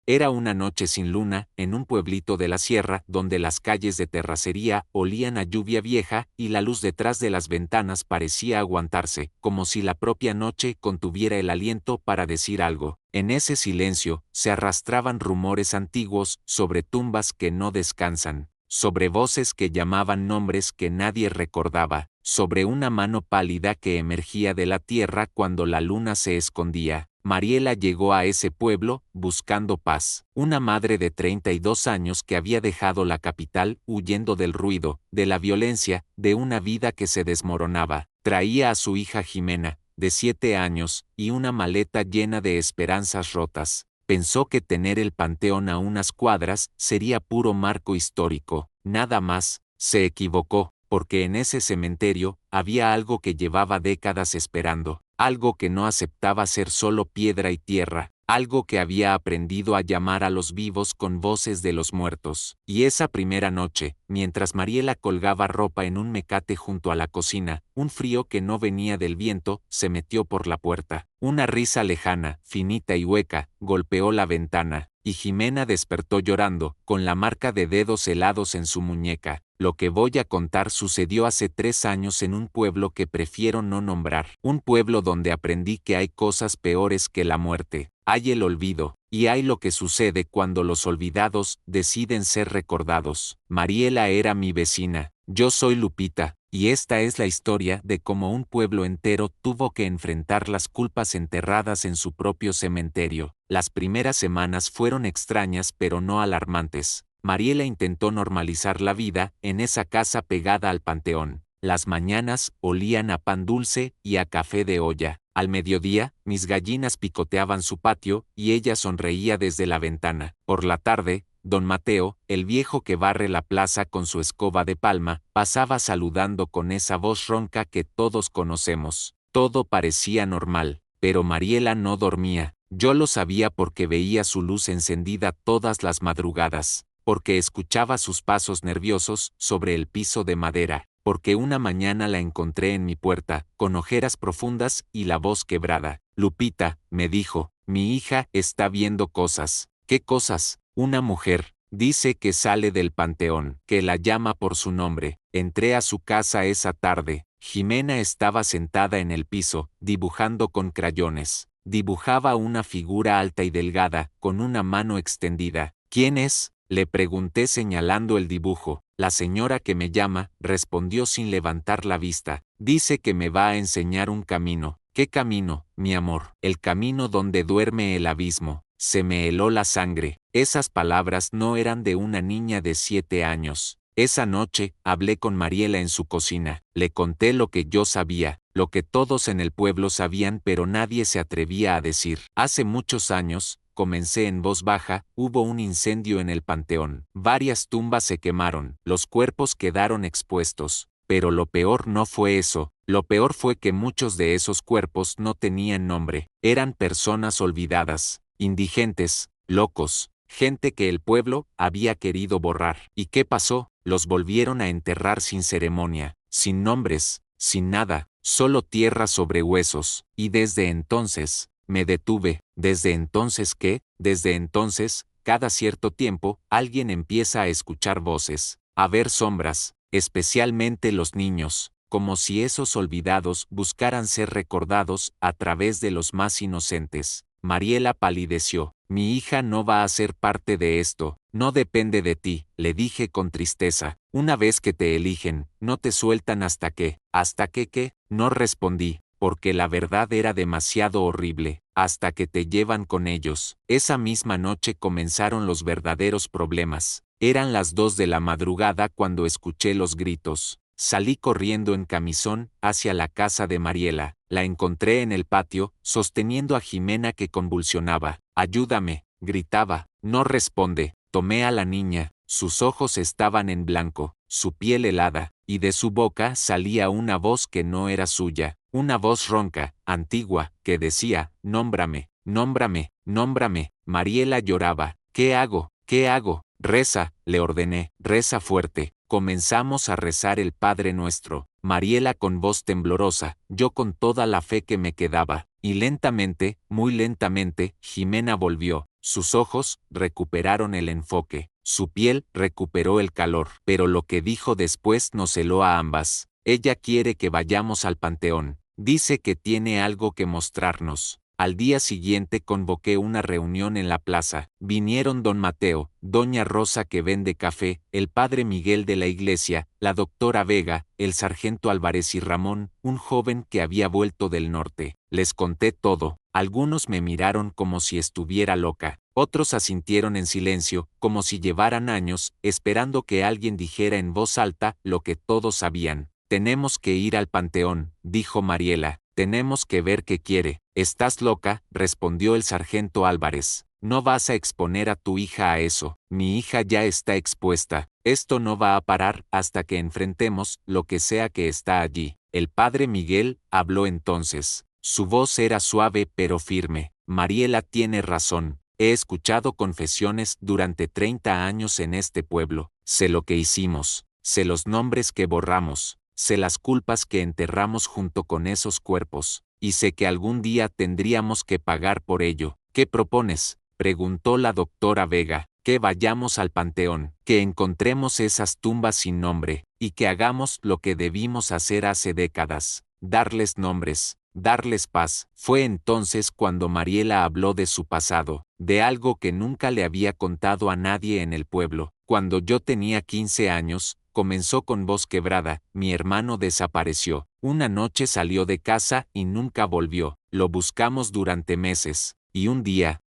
Era una noche sin luna, en un pueblito de la sierra, donde las calles de terracería olían a lluvia vieja y la luz detrás de las ventanas parecía aguantarse, como si la propia noche contuviera el aliento para decir algo. En ese silencio, se arrastraban rumores antiguos sobre tumbas que no descansan, sobre voces que llamaban nombres que nadie recordaba, sobre una mano pálida que emergía de la tierra cuando la luna se escondía. Mariela llegó a ese pueblo, buscando paz. Una madre de 32 años que había dejado la capital huyendo del ruido, de la violencia, de una vida que se desmoronaba. Traía a su hija Jimena, de 7 años, y una maleta llena de esperanzas rotas. Pensó que tener el panteón a unas cuadras sería puro marco histórico. Nada más. Se equivocó, porque en ese cementerio había algo que llevaba décadas esperando. Algo que no aceptaba ser solo piedra y tierra, algo que había aprendido a llamar a los vivos con voces de los muertos. Y esa primera noche, mientras Mariela colgaba ropa en un mecate junto a la cocina, un frío que no venía del viento se metió por la puerta. Una risa lejana, finita y hueca, golpeó la ventana, y Jimena despertó llorando, con la marca de dedos helados en su muñeca. Lo que voy a contar sucedió hace 3 años en un pueblo que prefiero no nombrar. Un pueblo donde aprendí que hay cosas peores que la muerte. Hay el olvido, y hay lo que sucede cuando los olvidados deciden ser recordados. Mariela era mi vecina. Yo soy Lupita, y esta es la historia de cómo un pueblo entero tuvo que enfrentar las culpas enterradas en su propio cementerio. Las primeras semanas fueron extrañas pero no alarmantes. Mariela intentó normalizar la vida en esa casa pegada al panteón. Las mañanas olían a pan dulce y a café de olla. Al mediodía, mis gallinas picoteaban su patio y ella sonreía desde la ventana. Por la tarde, don Mateo, el viejo que barre la plaza con su escoba de palma, pasaba saludando con esa voz ronca que todos conocemos. Todo parecía normal, pero Mariela no dormía. Yo lo sabía porque veía su luz encendida todas las madrugadas, porque escuchaba sus pasos nerviosos sobre el piso de madera, porque una mañana la encontré en mi puerta, con ojeras profundas y la voz quebrada. Lupita, me dijo, mi hija está viendo cosas. ¿Qué cosas? Una mujer. Dice que sale del panteón, que la llama por su nombre. Entré a su casa esa tarde. Jimena estaba sentada en el piso, dibujando con crayones. Dibujaba una figura alta y delgada, con una mano extendida. ¿Quién es?, le pregunté señalando el dibujo. La señora que me llama, respondió sin levantar la vista. Dice que me va a enseñar un camino. ¿Qué camino, mi amor? El camino donde duerme el abismo. Se me heló la sangre. Esas palabras no eran de una niña de 7 años. Esa noche, hablé con Mariela en su cocina. Le conté lo que yo sabía, lo que todos en el pueblo sabían pero nadie se atrevía a decir. Hace muchos años, comencé en voz baja, hubo un incendio en el panteón. Varias tumbas se quemaron, los cuerpos quedaron expuestos. Pero lo peor no fue eso, lo peor fue que muchos de esos cuerpos no tenían nombre. Eran personas olvidadas, indigentes, locos, gente que el pueblo había querido borrar. ¿Y qué pasó? Los volvieron a enterrar sin ceremonia, sin nombres, sin nada, solo tierra sobre huesos. Y desde entonces, me detuve. ¿Desde entonces qué? Desde entonces, cada cierto tiempo, alguien empieza a escuchar voces, a ver sombras, especialmente los niños, como si esos olvidados buscaran ser recordados a través de los más inocentes. Mariela palideció. Mi hija no va a ser parte de esto, no depende de ti, le dije con tristeza. Una vez que te eligen, no te sueltan hasta que. ¿Hasta que qué? No respondí, porque la verdad era demasiado horrible. Hasta que te llevan con ellos. Esa misma noche comenzaron los verdaderos problemas. Eran las 2 de la madrugada cuando escuché los gritos. Salí corriendo en camisón hacia la casa de Mariela. La encontré en el patio, sosteniendo a Jimena que convulsionaba. «Ayúdame», gritaba. No responde. Tomé a la niña. Sus ojos estaban en blanco, su piel helada, y de su boca salía una voz que no era suya. Una voz ronca, antigua, que decía, «Nómbrame, nómbrame, nómbrame». Mariela lloraba. «¿Qué hago? ¿Qué hago?» «Reza», le ordené. «Reza fuerte». Comenzamos a rezar el Padre Nuestro. Mariela con voz temblorosa, yo con toda la fe que me quedaba, y lentamente, muy lentamente, Jimena volvió. Sus ojos recuperaron el enfoque, su piel recuperó el calor, pero lo que dijo después nos heló a ambas. Ella quiere que vayamos al panteón. Dice que tiene algo que mostrarnos. Al día siguiente convoqué una reunión en la plaza. Vinieron don Mateo, doña Rosa que vende café, el padre Miguel de la iglesia, la doctora Vega, el sargento Álvarez y Ramón, un joven que había vuelto del norte. Les conté todo. Algunos me miraron como si estuviera loca. Otros asintieron en silencio, como si llevaran años, esperando que alguien dijera en voz alta lo que todos sabían. Tenemos que ir al panteón, dijo Mariela. Tenemos que ver qué quiere. ¿Estás loca?, respondió el sargento Álvarez. No vas a exponer a tu hija a eso. Mi hija ya está expuesta. Esto no va a parar hasta que enfrentemos lo que sea que está allí. El padre Miguel habló entonces. Su voz era suave pero firme. Mariela tiene razón. He escuchado confesiones durante 30 años en este pueblo. Sé lo que hicimos. Sé los nombres que borramos. Sé las culpas que enterramos junto con esos cuerpos, y sé que algún día tendríamos que pagar por ello. ¿Qué propones?, preguntó la doctora Vega. Que vayamos al panteón, que encontremos esas tumbas sin nombre, y que hagamos lo que debimos hacer hace décadas, darles nombres, darles paz. Fue entonces cuando Mariela habló de su pasado, de algo que nunca le había contado a nadie en el pueblo. Cuando yo tenía 15 años, comenzó con voz quebrada, mi hermano desapareció. Una noche salió de casa y nunca volvió. Lo buscamos durante meses. Y un día,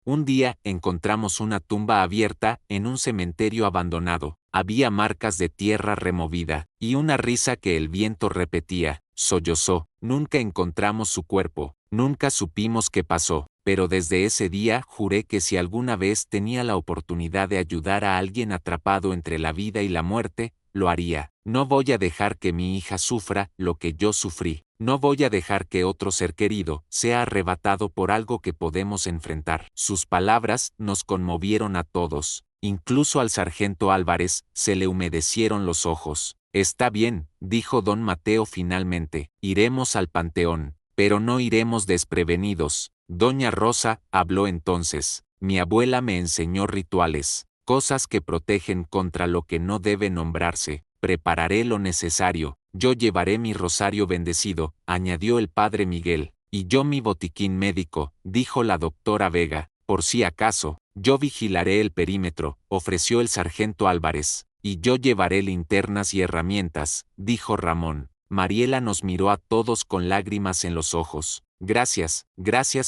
encontramos una tumba abierta en un cementerio abandonado. Había marcas de tierra removida, y una risa que el viento repetía. Sollozó. Nunca encontramos su cuerpo. Nunca supimos qué pasó. Pero desde ese día juré que si alguna vez tenía la oportunidad de ayudar a alguien atrapado entre la vida y la muerte, lo haría. No voy a dejar que mi hija sufra lo que yo sufrí. No voy a dejar que otro ser querido sea arrebatado por algo que podemos enfrentar. Sus palabras nos conmovieron a todos. Incluso al sargento Álvarez se le humedecieron los ojos. Está bien, dijo don Mateo finalmente. Iremos al panteón, pero no iremos desprevenidos. Doña Rosa habló entonces. Mi abuela me enseñó rituales, cosas que protegen contra lo que no debe nombrarse. Prepararé lo necesario. Yo llevaré mi rosario bendecido, añadió el padre Miguel. Y yo mi botiquín médico, dijo la doctora Vega. Por si acaso, yo vigilaré el perímetro, ofreció el sargento Álvarez. Y yo llevaré linternas y herramientas, dijo Ramón. Mariela nos miró a todos con lágrimas en los ojos. Gracias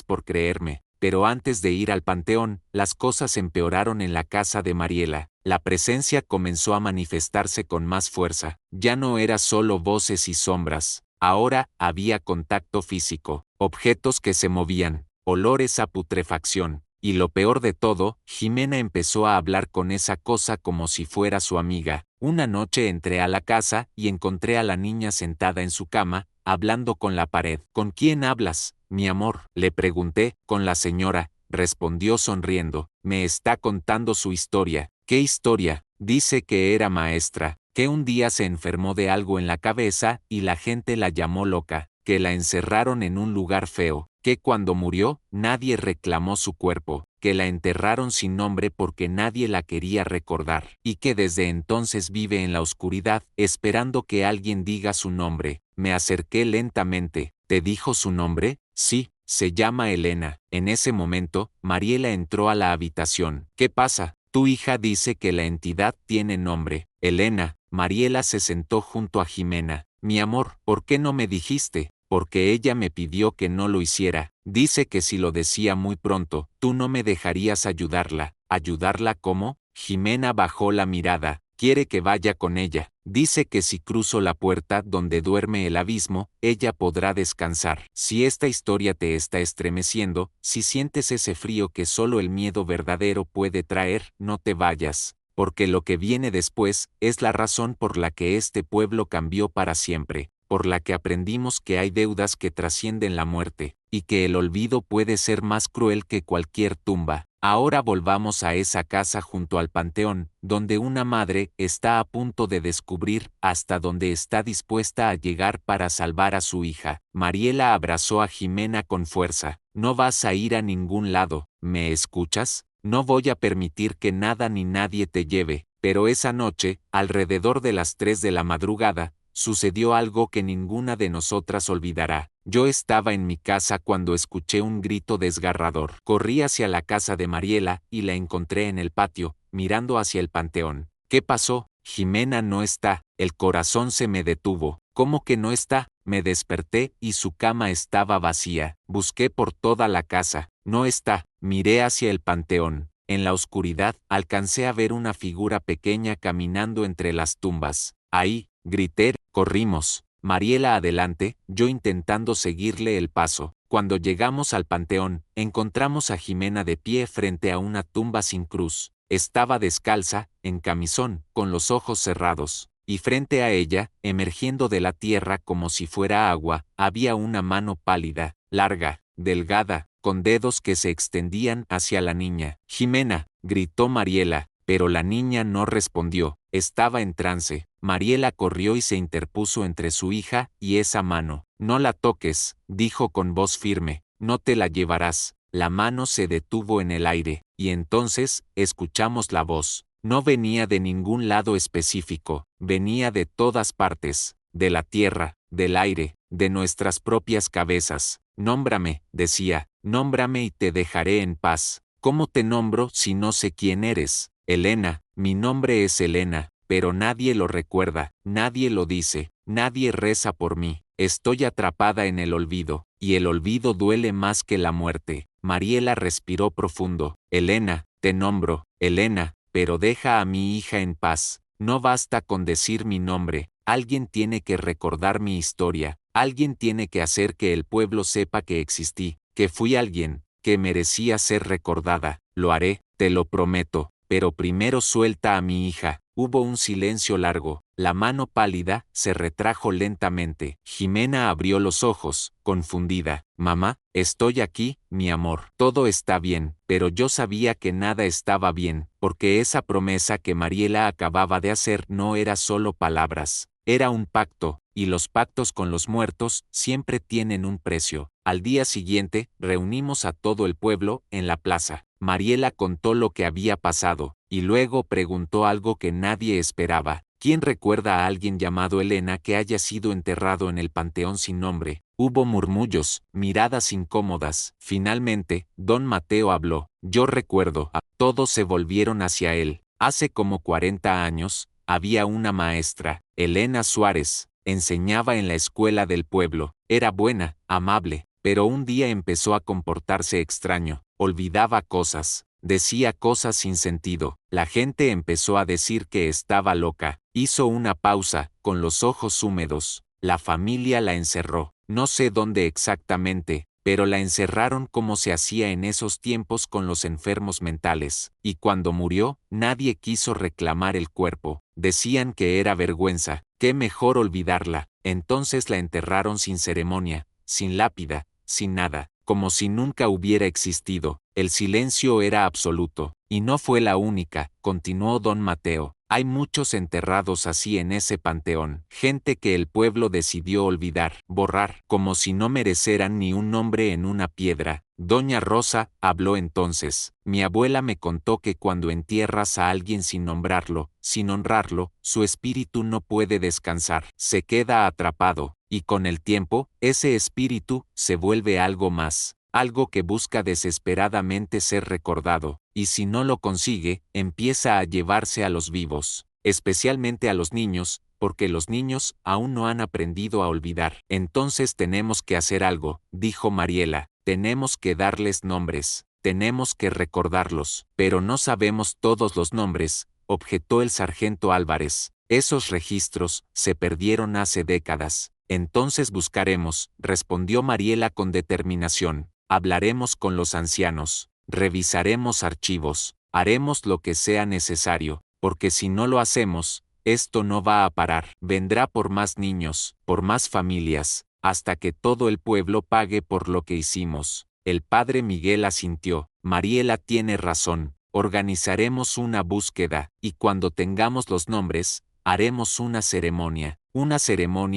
por creerme. Pero antes de ir al panteón, las cosas empeoraron en la casa de Mariela. La presencia comenzó a manifestarse con más fuerza. Ya no era solo voces y sombras. Ahora había contacto físico, objetos que se movían, olores a putrefacción. Y lo peor de todo, Jimena empezó a hablar con esa cosa como si fuera su amiga. Una noche entré a la casa y encontré a la niña sentada en su cama, hablando con la pared. ¿Con quién hablas, mi amor?, le pregunté. Con la señora, respondió sonriendo. Me está contando su historia. ¿Qué historia? Dice que era maestra, que un día se enfermó de algo en la cabeza y la gente la llamó loca, que la encerraron en un lugar feo, que cuando murió, nadie reclamó su cuerpo, que la enterraron sin nombre porque nadie la quería recordar, y que desde entonces vive en la oscuridad, esperando que alguien diga su nombre. Me acerqué lentamente. ¿Te dijo su nombre? Sí, se llama Elena. En ese momento, Mariela entró a la habitación. ¿Qué pasa? Tu hija dice que la entidad tiene nombre. Elena. Mariela se sentó junto a Jimena. Mi amor, ¿por qué no me dijiste? Porque ella me pidió que no lo hiciera. Dice que si lo decía muy pronto, tú no me dejarías ayudarla. ¿Ayudarla cómo? Jimena bajó la mirada. Quiere que vaya con ella. Dice que si cruzo la puerta donde duerme el abismo, ella podrá descansar. Si esta historia te está estremeciendo, si sientes ese frío que solo el miedo verdadero puede traer, no te vayas, porque lo que viene después es la razón por la que este pueblo cambió para siempre, por la que aprendimos que hay deudas que trascienden la muerte, y que el olvido puede ser más cruel que cualquier tumba. Ahora volvamos a esa casa junto al panteón, donde una madre está a punto de descubrir hasta dónde está dispuesta a llegar para salvar a su hija. Mariela abrazó a Jimena con fuerza. No vas a ir a ningún lado, ¿me escuchas? No voy a permitir que nada ni nadie te lleve. Pero esa noche, alrededor de las 3 de la madrugada, sucedió algo que ninguna de nosotras olvidará. Yo estaba en mi casa cuando escuché un grito desgarrador. Corrí hacia la casa de Mariela y la encontré en el patio, mirando hacia el panteón. ¿Qué pasó? Jimena no está. El corazón se me detuvo. ¿Cómo que no está? Me desperté y su cama estaba vacía. Busqué por toda la casa. No está. Miré hacia el panteón. En la oscuridad, alcancé a ver una figura pequeña caminando entre las tumbas. Ahí, grité, corrimos. Mariela adelante, yo intentando seguirle el paso. Cuando llegamos al panteón, encontramos a Jimena de pie frente a una tumba sin cruz. Estaba descalza, en camisón, con los ojos cerrados. Y frente a ella, emergiendo de la tierra como si fuera agua, había una mano pálida, larga, delgada, con dedos que se extendían hacia la niña. Jimena, gritó Mariela, pero la niña no respondió, estaba en trance. Mariela corrió y se interpuso entre su hija y esa mano. No la toques, dijo con voz firme, no te la llevarás. La mano se detuvo en el aire, y entonces, escuchamos la voz. No venía de ningún lado específico, venía de todas partes, de la tierra, del aire, de nuestras propias cabezas. Nómbrame, decía, nómbrame y te dejaré en paz. ¿Cómo te nombro si no sé quién eres? Elena, mi nombre es Elena, pero nadie lo recuerda, nadie lo dice, nadie reza por mí. Estoy atrapada en el olvido, y el olvido duele más que la muerte. Mariela respiró profundo. Elena, te nombro, Elena, pero deja a mi hija en paz. No basta con decir mi nombre, alguien tiene que recordar mi historia, alguien tiene que hacer que el pueblo sepa que existí, que fui alguien, que merecía ser recordada. Lo haré, te lo prometo, pero primero suelta a mi hija. Hubo un silencio largo, la mano pálida se retrajo lentamente. Jimena abrió los ojos, confundida. Mamá, estoy aquí, mi amor. Todo está bien, pero yo sabía que nada estaba bien, porque esa promesa que Mariela acababa de hacer no era solo palabras, era un pacto, y los pactos con los muertos siempre tienen un precio. Al día siguiente, reunimos a todo el pueblo en la plaza. Mariela contó lo que había pasado, y luego preguntó algo que nadie esperaba. ¿Quién recuerda a alguien llamado Elena que haya sido enterrado en el panteón sin nombre? Hubo murmullos, miradas incómodas. Finalmente, don Mateo habló. Yo recuerdo. Todos se volvieron hacia él. Hace como 40 años, había una maestra, Elena Suárez, enseñaba en la escuela del pueblo. Era buena, amable, pero un día empezó a comportarse extraño. Olvidaba cosas, decía cosas sin sentido. La gente empezó a decir que estaba loca. Hizo una pausa, con los ojos húmedos. La familia la encerró. No sé dónde exactamente, pero la encerraron como se hacía en esos tiempos con los enfermos mentales. Y cuando murió, nadie quiso reclamar el cuerpo. Decían que era vergüenza. Qué mejor olvidarla. Entonces la enterraron sin ceremonia, sin lápida, sin nada, como si nunca hubiera existido. El silencio era absoluto. Y no fue la única, continuó don Mateo. Hay muchos enterrados así en ese panteón, gente que el pueblo decidió olvidar, borrar, como si no merecieran ni un nombre en una piedra. Doña Rosa habló entonces. Mi abuela me contó que cuando entierras a alguien sin nombrarlo, sin honrarlo, su espíritu no puede descansar, se queda atrapado, y con el tiempo, ese espíritu se vuelve algo más. Algo que busca desesperadamente ser recordado, y si no lo consigue, empieza a llevarse a los vivos, especialmente a los niños, porque los niños aún no han aprendido a olvidar. Entonces tenemos que hacer algo, dijo Mariela, tenemos que darles nombres, tenemos que recordarlos, pero no sabemos todos los nombres, objetó el sargento Álvarez. Esos registros se perdieron hace décadas. Entonces buscaremos, respondió Mariela con determinación. Hablaremos con los ancianos, revisaremos archivos, haremos lo que sea necesario, porque si no lo hacemos, esto no va a parar. Vendrá por más niños, por más familias, hasta que todo el pueblo pague por lo que hicimos. El padre Miguel asintió. Mariela tiene razón. Organizaremos una búsqueda, y cuando tengamos los nombres, haremos una ceremonia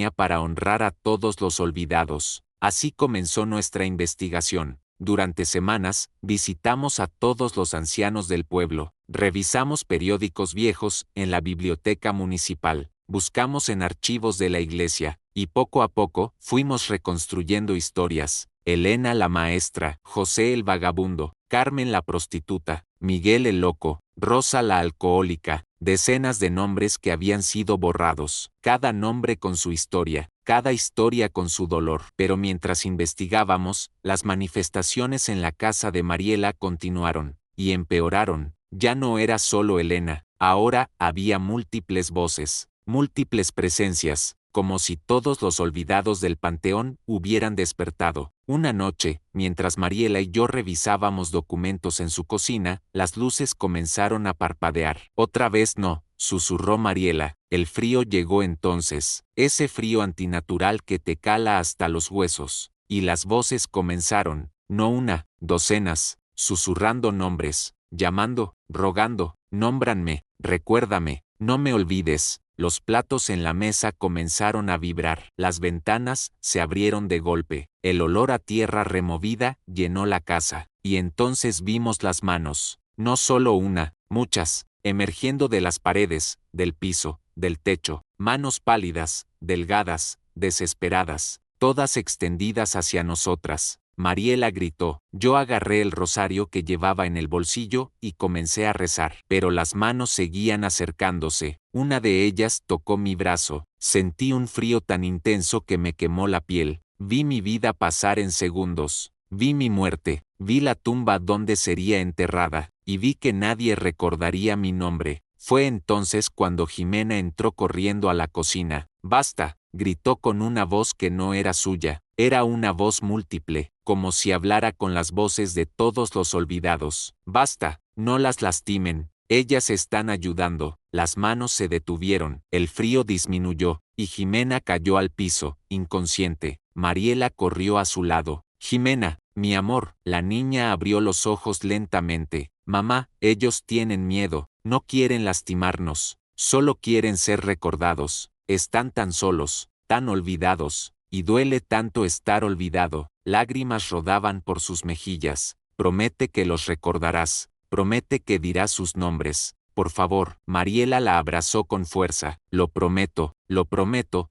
para honrar a todos los olvidados. Así comenzó nuestra investigación. Durante semanas, visitamos a todos los ancianos del pueblo, revisamos periódicos viejos en la biblioteca municipal, buscamos en archivos de la iglesia, y poco a poco fuimos reconstruyendo historias. Elena la maestra, José el vagabundo, Carmen la prostituta, Miguel el loco, Rosa la alcohólica, decenas de nombres que habían sido borrados, cada nombre con su historia, cada historia con su dolor. Pero mientras investigábamos, las manifestaciones en la casa de Mariela continuaron, y empeoraron. Ya no era solo Elena, ahora había múltiples voces, múltiples presencias, como si todos los olvidados del panteón hubieran despertado. Una noche, mientras Mariela y yo revisábamos documentos en su cocina, las luces comenzaron a parpadear. Otra vez no, susurró Mariela. El frío llegó entonces, ese frío antinatural que te cala hasta los huesos. Y las voces comenzaron, no una, docenas, susurrando nombres, llamando, rogando, nómbrame, recuérdame, no me olvides. Los platos en la mesa comenzaron a vibrar, las ventanas se abrieron de golpe, el olor a tierra removida llenó la casa, y entonces vimos las manos, no solo una, muchas, emergiendo de las paredes, del piso, del techo, manos pálidas, delgadas, desesperadas, todas extendidas hacia nosotras. Mariela gritó. Yo agarré el rosario que llevaba en el bolsillo y comencé a rezar, pero las manos seguían acercándose. Una de ellas tocó mi brazo. Sentí un frío tan intenso que me quemó la piel. Vi mi vida pasar en segundos. Vi mi muerte. Vi la tumba donde sería enterrada, y vi que nadie recordaría mi nombre. Fue entonces cuando Jimena entró corriendo a la cocina. ¡Basta!, gritó con una voz que no era suya. Era una voz múltiple, como si hablara con las voces de todos los olvidados. Basta, no las lastimen, ellas están ayudando. Las manos se detuvieron, el frío disminuyó, y Jimena cayó al piso, inconsciente. Mariela corrió a su lado. Jimena, mi amor. La niña abrió los ojos lentamente. Mamá, ellos tienen miedo, no quieren lastimarnos, solo quieren ser recordados. Están tan solos, tan olvidados. Y duele tanto estar olvidado. Lágrimas rodaban por sus mejillas. Promete que los recordarás. Promete que dirás sus nombres. Por favor. Mariela la abrazó con fuerza. Lo prometo,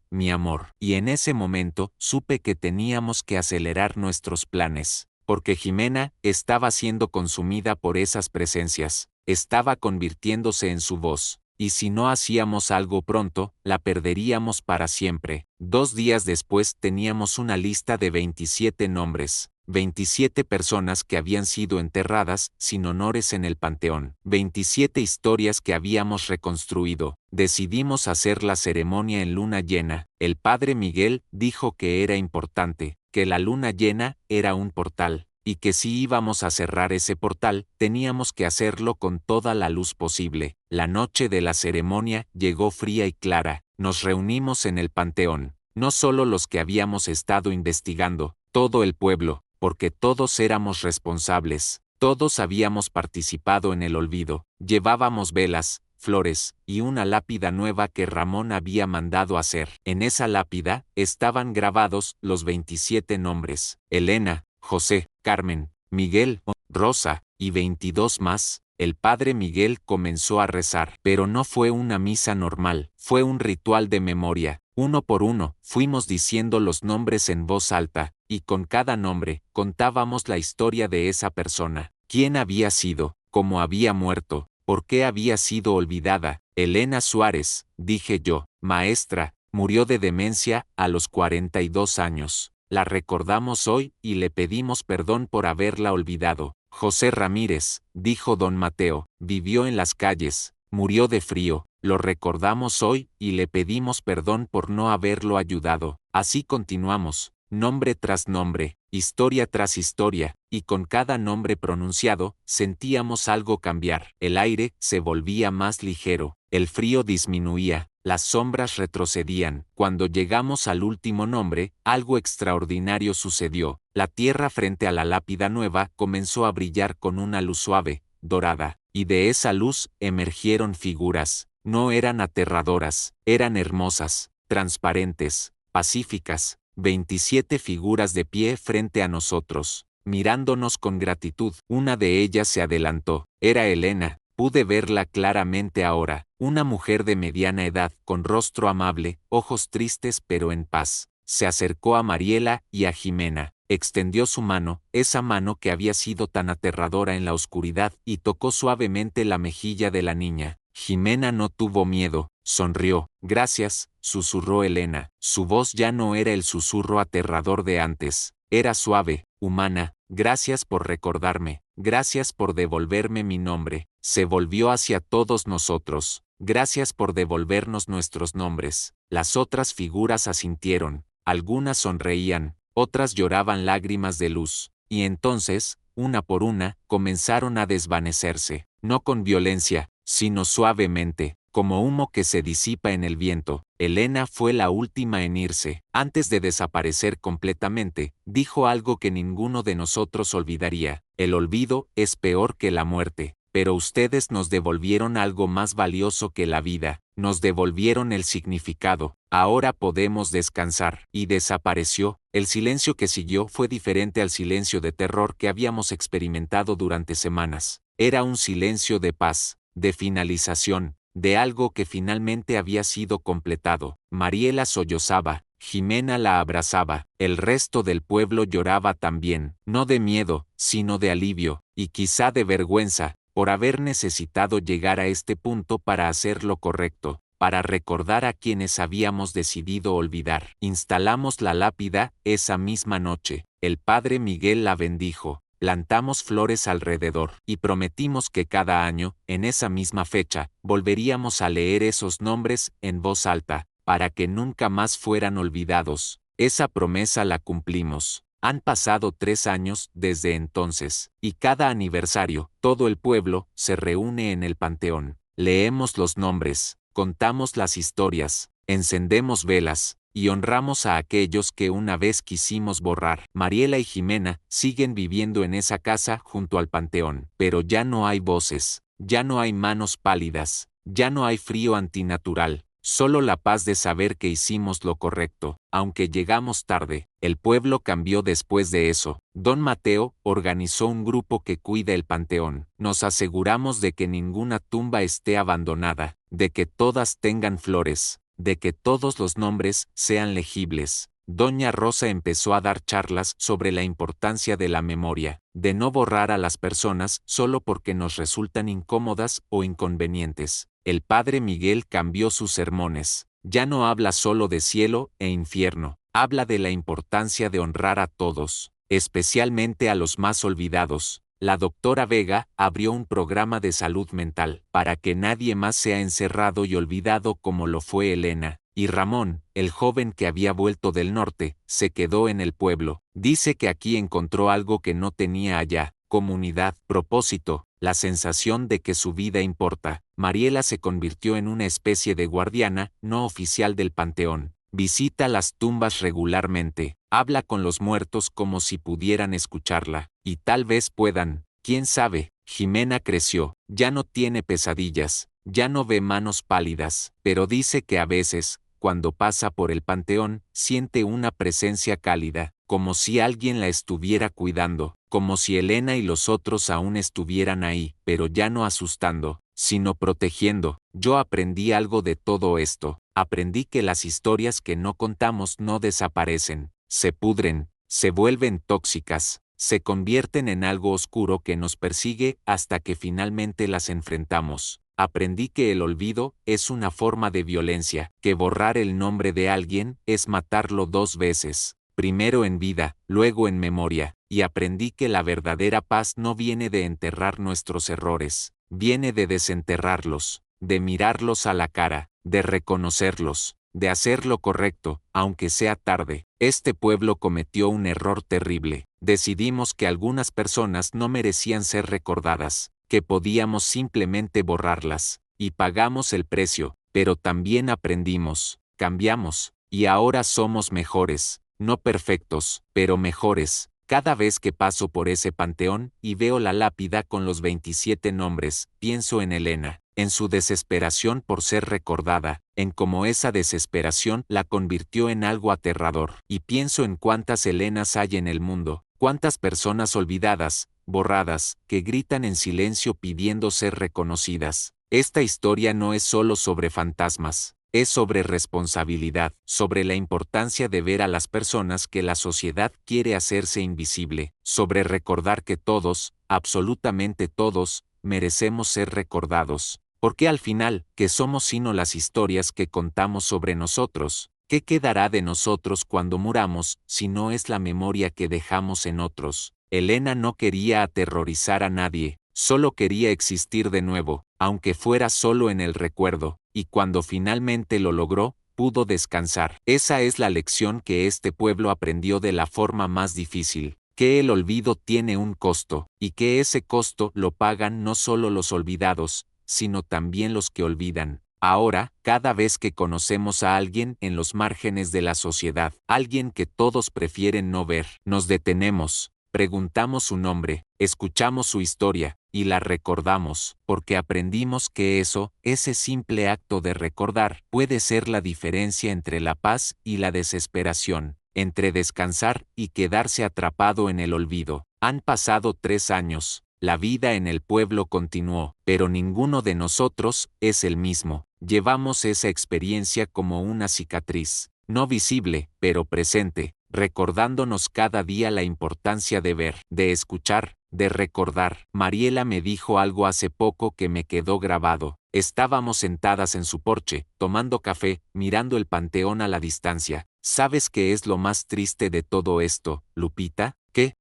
mi amor. Y en ese momento supe que teníamos que acelerar nuestros planes, porque Jimena estaba siendo consumida por esas presencias. Estaba convirtiéndose en su voz. Y si no hacíamos algo pronto, la perderíamos para siempre. 2 días después teníamos una lista de 27 nombres, 27 personas que habían sido enterradas sin honores en el panteón, 27 historias que habíamos reconstruido. Decidimos hacer la ceremonia en luna llena. El padre Miguel dijo que era importante, que la luna llena era un portal, y que si íbamos a cerrar ese portal, teníamos que hacerlo con toda la luz posible. La noche de la ceremonia llegó fría y clara. Nos reunimos en el panteón, no solo los que habíamos estado investigando, todo el pueblo, porque todos éramos responsables, todos habíamos participado en el olvido. Llevábamos velas, flores, y una lápida nueva que Ramón había mandado hacer. En esa lápida estaban grabados los 27 nombres: Elena, José, Carmen, Miguel, Rosa, y 22 más. El padre Miguel comenzó a rezar, pero no fue una misa normal, fue un ritual de memoria. Uno por uno, fuimos diciendo los nombres en voz alta, y con cada nombre, contábamos la historia de esa persona. ¿Quién había sido? ¿Cómo había muerto? ¿Por qué había sido olvidada? Elena Suárez, dije yo, maestra, murió de demencia a los 42 años. La recordamos hoy y le pedimos perdón por haberla olvidado. José Ramírez, dijo don Mateo, vivió en las calles, murió de frío, lo recordamos hoy y le pedimos perdón por no haberlo ayudado. Así continuamos, nombre tras nombre, historia tras historia, y con cada nombre pronunciado, sentíamos algo cambiar. El aire se volvía más ligero, el frío disminuía, Las sombras retrocedían. Cuando llegamos al último nombre, algo extraordinario sucedió. La tierra frente a la lápida nueva comenzó a brillar con una luz suave, dorada, y de esa luz emergieron figuras. No eran aterradoras, eran hermosas, transparentes, pacíficas. 27 figuras de pie frente a nosotros, mirándonos con gratitud. Una de ellas se adelantó. Era Elena. Pude verla claramente ahora, una mujer de mediana edad, con rostro amable, ojos tristes pero en paz. Se acercó a Mariela y a Jimena, extendió su mano, esa mano que había sido tan aterradora en la oscuridad, y tocó suavemente la mejilla de la niña. Jimena no tuvo miedo, sonrió. Gracias, susurró Elena. Su voz ya no era el susurro aterrador de antes, era suave, humana. Gracias por recordarme, gracias por devolverme mi nombre. Se volvió hacia todos nosotros. Gracias por devolvernos nuestros nombres. Las otras figuras asintieron, algunas sonreían, otras lloraban lágrimas de luz, y entonces, una por una, comenzaron a desvanecerse, no con violencia, sino suavemente, como humo que se disipa en el viento. Elena fue la última en irse. Antes de desaparecer completamente, dijo algo que ninguno de nosotros olvidaría: el olvido es peor que la muerte. Pero ustedes nos devolvieron algo más valioso que la vida, nos devolvieron el significado. Ahora podemos descansar. Y desapareció. El silencio que siguió fue diferente al silencio de terror que habíamos experimentado durante semanas. Era un silencio de paz, de finalización, de algo que finalmente había sido completado. Mariela sollozaba, Jimena la abrazaba, el resto del pueblo lloraba también, no de miedo, sino de alivio, y quizá de vergüenza, por haber necesitado llegar a este punto para hacer lo correcto, para recordar a quienes habíamos decidido olvidar. Instalamos la lápida esa misma noche. El padre Miguel la bendijo. Plantamos flores alrededor y prometimos que cada año, en esa misma fecha, volveríamos a leer esos nombres en voz alta, para que nunca más fueran olvidados. Esa promesa la cumplimos. Han pasado 3 años desde entonces, y cada aniversario, todo el pueblo se reúne en el panteón. Leemos los nombres, contamos las historias, encendemos velas, y honramos a aquellos que una vez quisimos borrar. Mariela y Jimena siguen viviendo en esa casa junto al panteón, pero ya no hay voces, ya no hay manos pálidas, ya no hay frío antinatural. Solo la paz de saber que hicimos lo correcto, aunque llegamos tarde. El pueblo cambió después de eso. Don Mateo organizó un grupo que cuida el panteón. Nos aseguramos de que ninguna tumba esté abandonada, de que todas tengan flores, de que todos los nombres sean legibles. Doña Rosa empezó a dar charlas sobre la importancia de la memoria, de no borrar a las personas solo porque nos resultan incómodas o inconvenientes. El padre Miguel cambió sus sermones. Ya no habla solo de cielo e infierno, habla de la importancia de honrar a todos, especialmente a los más olvidados. La doctora Vega abrió un programa de salud mental para que nadie más sea encerrado y olvidado como lo fue Elena. Y Ramón, el joven que había vuelto del norte, se quedó en el pueblo. Dice que aquí encontró algo que no tenía allá: comunidad, propósito, la sensación de que su vida importa. Mariela se convirtió en una especie de guardiana no oficial del panteón. Visita las tumbas regularmente, habla con los muertos como si pudieran escucharla, y tal vez puedan, quién sabe. Jimena creció, ya no tiene pesadillas, ya no ve manos pálidas, pero dice que a veces, cuando pasa por el panteón, siente una presencia cálida, como si alguien la estuviera cuidando, como si Elena y los otros aún estuvieran ahí, pero ya no asustando, sino protegiendo. Yo aprendí algo de todo esto. Aprendí que las historias que no contamos no desaparecen, se pudren, se vuelven tóxicas, se convierten en algo oscuro que nos persigue hasta que finalmente las enfrentamos. Aprendí que el olvido es una forma de violencia, que borrar el nombre de alguien es matarlo 2 veces, primero en vida, luego en memoria, y aprendí que la verdadera paz no viene de enterrar nuestros errores, viene de desenterrarlos, de mirarlos a la cara, de reconocerlos, de hacer lo correcto, aunque sea tarde. Este pueblo cometió un error terrible. Decidimos que algunas personas no merecían ser recordadas, que podíamos simplemente borrarlas, y pagamos el precio. pero también aprendimos, cambiamos, y ahora somos mejores, no perfectos, pero mejores. Cada vez que paso por ese panteón y veo la lápida con los 27 nombres, pienso en Elena, en su desesperación por ser recordada, en cómo esa desesperación la convirtió en algo aterrador. Y pienso en cuántas Elenas hay en el mundo, cuántas personas olvidadas, borradas, que gritan en silencio pidiendo ser reconocidas. Esta historia no es solo sobre fantasmas. Es sobre responsabilidad, sobre la importancia de ver a las personas que la sociedad quiere hacerse invisible, sobre recordar que todos, absolutamente todos, merecemos ser recordados. Porque al final, ¿qué somos sino las historias que contamos sobre nosotros? ¿Qué quedará de nosotros cuando muramos si no es la memoria que dejamos en otros? Elena no quería aterrorizar a nadie, solo quería existir de nuevo, aunque fuera solo en el recuerdo, y cuando finalmente lo logró, pudo descansar. Esa es la lección que este pueblo aprendió de la forma más difícil, que el olvido tiene un costo, y que ese costo lo pagan no solo los olvidados, sino también los que olvidan. Ahora, cada vez que conocemos a alguien en los márgenes de la sociedad, alguien que todos prefieren no ver, nos detenemos, preguntamos su nombre, escuchamos su historia, y la recordamos, porque aprendimos que ese simple acto de recordar, puede ser la diferencia entre la paz y la desesperación, entre descansar y quedarse atrapado en el olvido. Han pasado 3 años, la vida en el pueblo continuó, pero ninguno de nosotros es el mismo. Llevamos esa experiencia como una cicatriz, no visible, pero presente, recordándonos cada día la importancia de ver, de escuchar, de recordar. Mariela me dijo algo hace poco que me quedó grabado. Estábamos sentadas en su porche, tomando café, mirando el panteón a la distancia. ¿Sabes qué es lo más triste de todo esto, Lupita?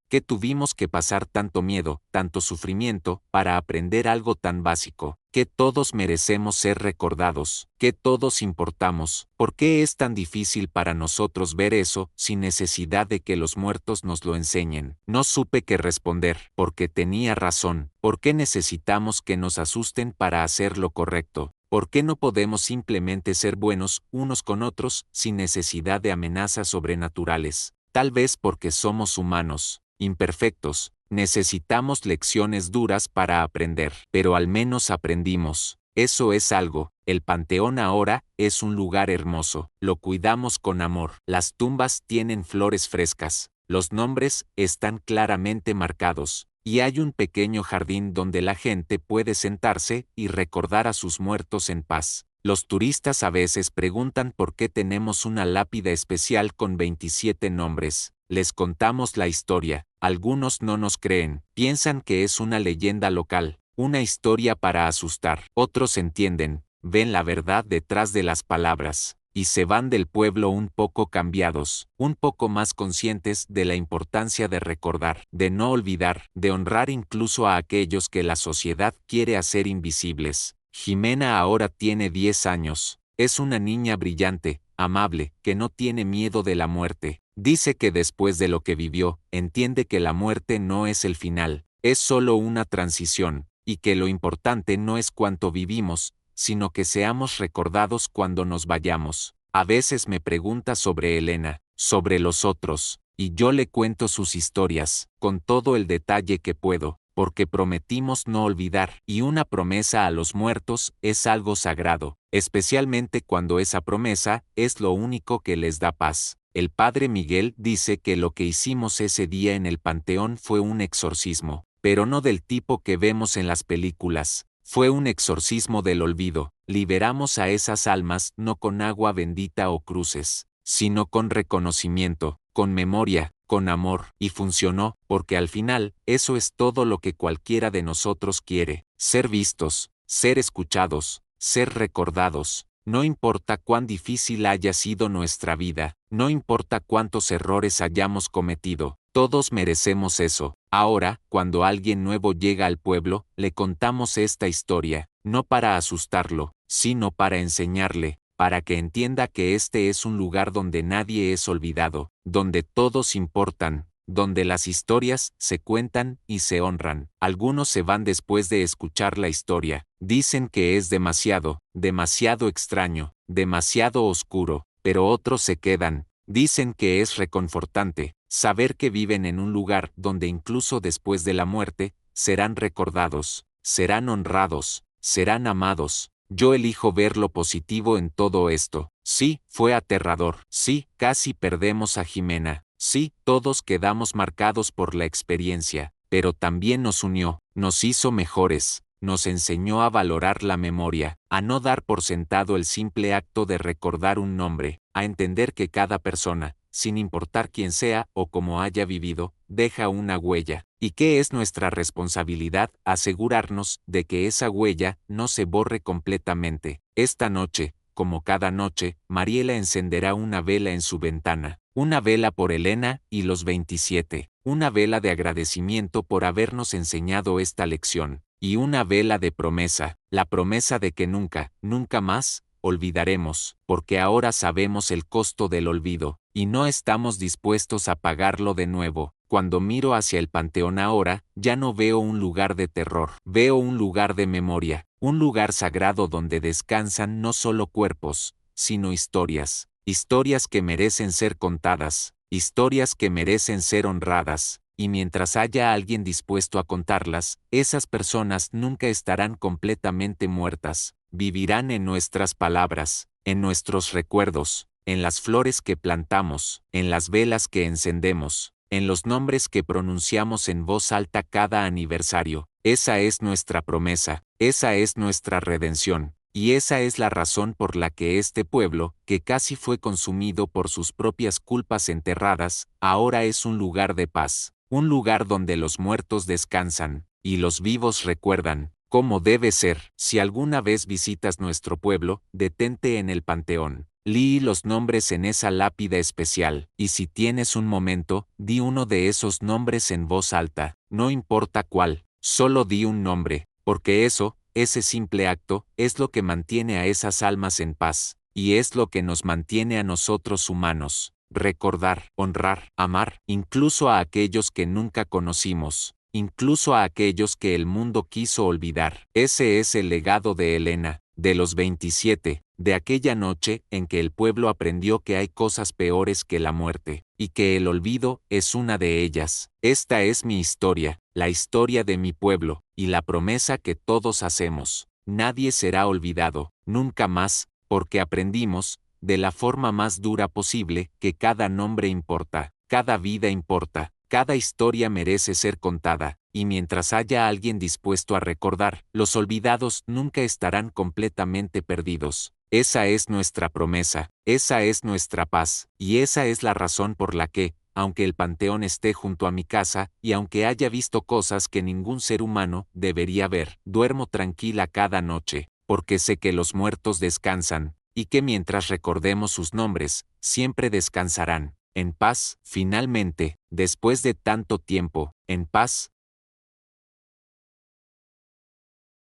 Que tuvimos que pasar tanto miedo, tanto sufrimiento, para aprender algo tan básico, que todos merecemos ser recordados, que todos importamos. ¿Por qué es tan difícil para nosotros ver eso, sin necesidad de que los muertos nos lo enseñen? No supe qué responder, porque tenía razón. ¿Por qué necesitamos que nos asusten para hacer lo correcto? ¿Por qué no podemos simplemente ser buenos unos con otros, sin necesidad de amenazas sobrenaturales? Tal vez porque somos humanos, imperfectos, necesitamos lecciones duras para aprender, pero al menos aprendimos. Eso es algo. El panteón ahora es un lugar hermoso, lo cuidamos con amor. Las tumbas tienen flores frescas, los nombres están claramente marcados, y hay un pequeño jardín donde la gente puede sentarse y recordar a sus muertos en paz. Los turistas a veces preguntan por qué tenemos una lápida especial con 27 nombres. Les contamos la historia. Algunos no nos creen, piensan que es una leyenda local, una historia para asustar. Otros entienden, ven la verdad detrás de las palabras, y se van del pueblo un poco cambiados, un poco más conscientes de la importancia de recordar, de no olvidar, de honrar incluso a aquellos que la sociedad quiere hacer invisibles. Jimena ahora tiene 10 años. Es una niña brillante, amable, que no tiene miedo de la muerte. Dice que después de lo que vivió, entiende que la muerte no es el final, es solo una transición, y que lo importante no es cuánto vivimos, sino que seamos recordados cuando nos vayamos. A veces me pregunta sobre Elena, sobre los otros, y yo le cuento sus historias, con todo el detalle que puedo, porque prometimos no olvidar, y una promesa a los muertos es algo sagrado, especialmente cuando esa promesa es lo único que les da paz. El padre Miguel dice que lo que hicimos ese día en el panteón fue un exorcismo, pero no del tipo que vemos en las películas. Fue un exorcismo del olvido. Liberamos a esas almas no con agua bendita o cruces, sino con reconocimiento, con memoria, con amor, y funcionó, porque al final, eso es todo lo que cualquiera de nosotros quiere: ser vistos, ser escuchados, ser recordados. No importa cuán difícil haya sido nuestra vida, no importa cuántos errores hayamos cometido, todos merecemos eso. Ahora, cuando alguien nuevo llega al pueblo, le contamos esta historia, no para asustarlo, sino para enseñarle, para que entienda que este es un lugar donde nadie es olvidado, donde todos importan, donde las historias se cuentan y se honran. Algunos se van después de escuchar la historia. Dicen que es demasiado, demasiado extraño, demasiado oscuro, pero otros se quedan. Dicen que es reconfortante saber que viven en un lugar donde incluso después de la muerte, serán recordados, serán honrados, serán amados. Yo elijo ver lo positivo en todo esto. Sí, fue aterrador. Sí, casi perdemos a Jimena. Sí, todos quedamos marcados por la experiencia, pero también nos unió, nos hizo mejores, nos enseñó a valorar la memoria, a no dar por sentado el simple acto de recordar un nombre, a entender que cada persona, sin importar quién sea o cómo haya vivido, deja una huella, y que es nuestra responsabilidad asegurarnos de que esa huella no se borre completamente. Esta noche, como cada noche, Mariela encenderá una vela en su ventana, una vela por Elena y los 27, una vela de agradecimiento por habernos enseñado esta lección, y una vela de promesa, la promesa de que nunca, nunca más, olvidaremos, porque ahora sabemos el costo del olvido, y no estamos dispuestos a pagarlo de nuevo. Cuando miro hacia el panteón ahora, ya no veo un lugar de terror, veo un lugar de memoria, un lugar sagrado donde descansan no solo cuerpos, sino historias, historias que merecen ser contadas, historias que merecen ser honradas, y mientras haya alguien dispuesto a contarlas, esas personas nunca estarán completamente muertas, vivirán en nuestras palabras, en nuestros recuerdos, en las flores que plantamos, en las velas que encendemos, en los nombres que pronunciamos en voz alta cada aniversario. Esa es nuestra promesa, esa es nuestra redención, y esa es la razón por la que este pueblo, que casi fue consumido por sus propias culpas enterradas, ahora es un lugar de paz, un lugar donde los muertos descansan, y los vivos recuerdan, cómo debe ser. Si alguna vez visitas nuestro pueblo, detente en el panteón. Lee los nombres en esa lápida especial, y si tienes un momento, di uno de esos nombres en voz alta, no importa cuál, solo di un nombre, porque eso, ese simple acto, es lo que mantiene a esas almas en paz, y es lo que nos mantiene a nosotros humanos. Recordar, honrar, amar, incluso a aquellos que nunca conocimos, incluso a aquellos que el mundo quiso olvidar. Ese es el legado de Elena, de los 27, de aquella noche en que el pueblo aprendió que hay cosas peores que la muerte, y que el olvido es una de ellas. Esta es mi historia, la historia de mi pueblo, y la promesa que todos hacemos. Nadie será olvidado, nunca más, porque aprendimos, de la forma más dura posible, que cada nombre importa, cada vida importa, cada historia merece ser contada, y mientras haya alguien dispuesto a recordar, los olvidados nunca estarán completamente perdidos. Esa es nuestra promesa, esa es nuestra paz, y esa es la razón por la que, aunque el panteón esté junto a mi casa, y aunque haya visto cosas que ningún ser humano debería ver, duermo tranquila cada noche, porque sé que los muertos descansan, y que mientras recordemos sus nombres, siempre descansarán, en paz. Finalmente, después de tanto tiempo, en paz,